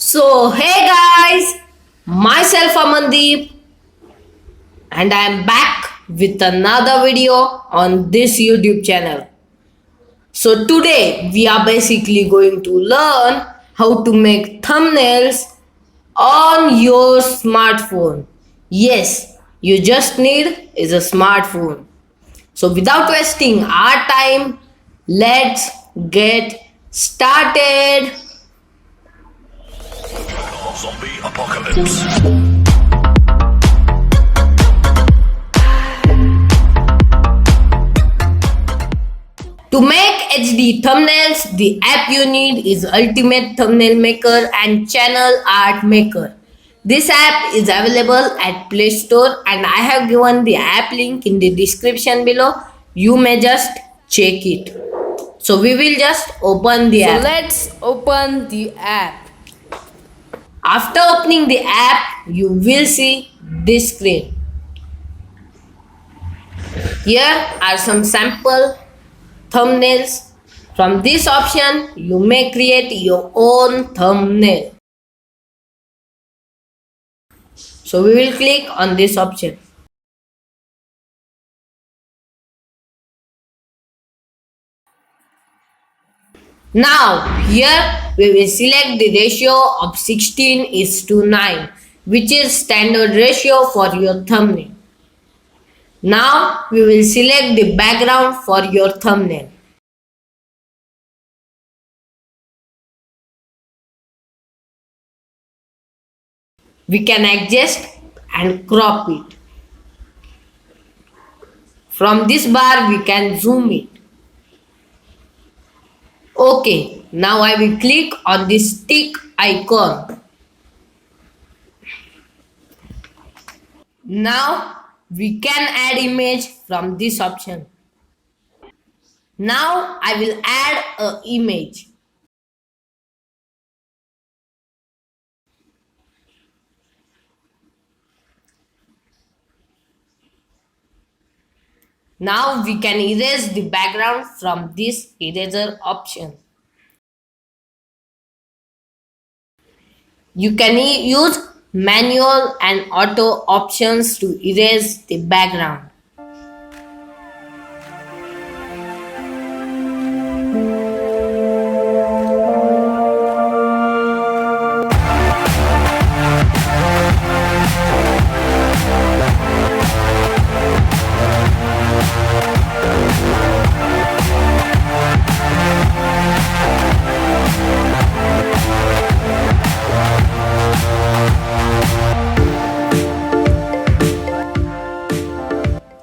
So, hey guys, myself Amandeep, and I am back with another video on this YouTube channel. So, today we are basically going to learn how to make thumbnails on your smartphone. Yes, you just need is a smartphone. So, without wasting our time, let's get started. Zombie apocalypse. To make HD thumbnails, the app you need is Ultimate Thumbnail Maker and Channel Art Maker. This app is available at Play Store and I have given the app link in the description below. You may just check it. So we will just open the app. Let's open the app. After opening the app, you will see this screen. Here are some sample thumbnails. From this option, you may create your own thumbnail. So we will click on this option. Now here we will select the ratio of 16:9, which is standard ratio for your thumbnail. Now we will select the background for your thumbnail. We can adjust and crop it. From this bar we can zoom it. Okay, now I will click on this tick icon. Now we can add image from this option. Now I will add a image. Now we can erase the background from this eraser option. You can use manual and auto options to erase the background.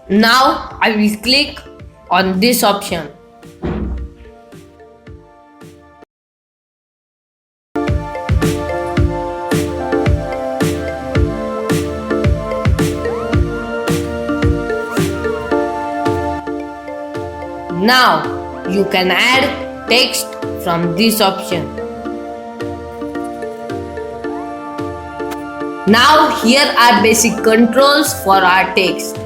Now I will click on this option. Now you can add text from this option. Now here are basic controls for our text.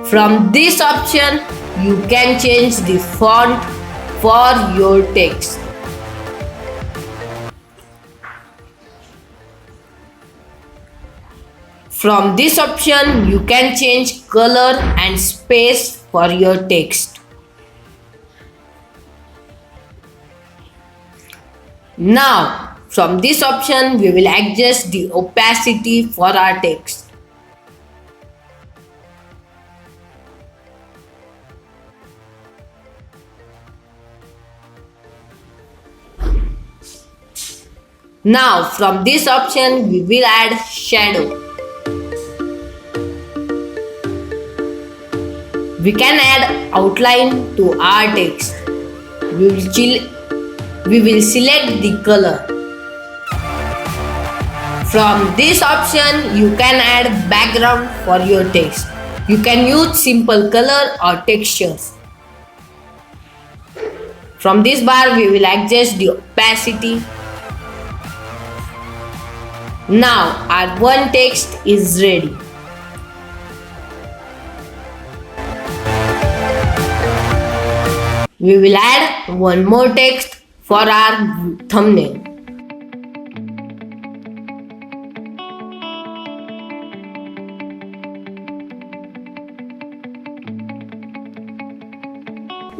From this option, you can change the font for your text. From this option, you can change color and space for your text. Now, from this option, we will adjust the opacity for our text. Now from this option we will add shadow. We can add outline to our text. We will select the color. From this option you can add background for your text. You can use simple color or textures. From this bar we will adjust the opacity. Now our one text is ready. We will add one more text for our thumbnail.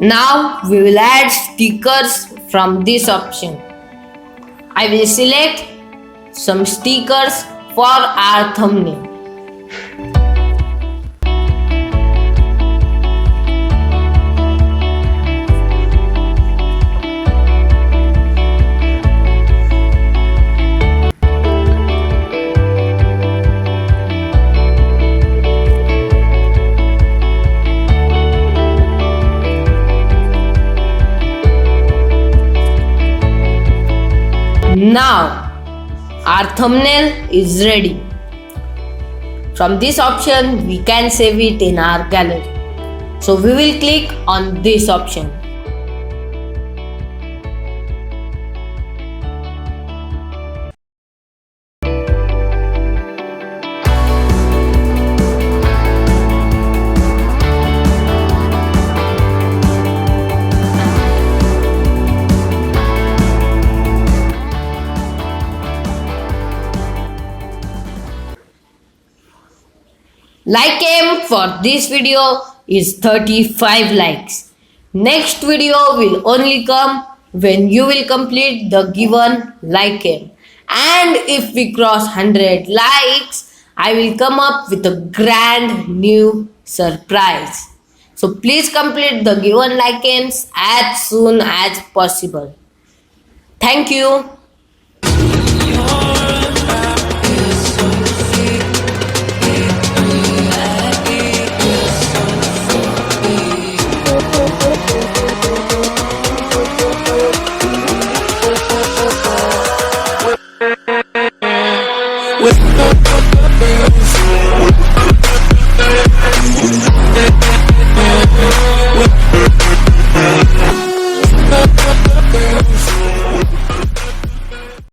Now we will add stickers from this option. I will select some stickers for our thumbnail. Now our thumbnail is ready. From this option we can save it in our gallery. So we will click on this option. Like aim for this video is 35 likes. Next video will only come when you will complete the given like aim. And if we cross 100 likes, I will come up with a grand new surprise. So please complete the given like aims as soon as possible. Thank you.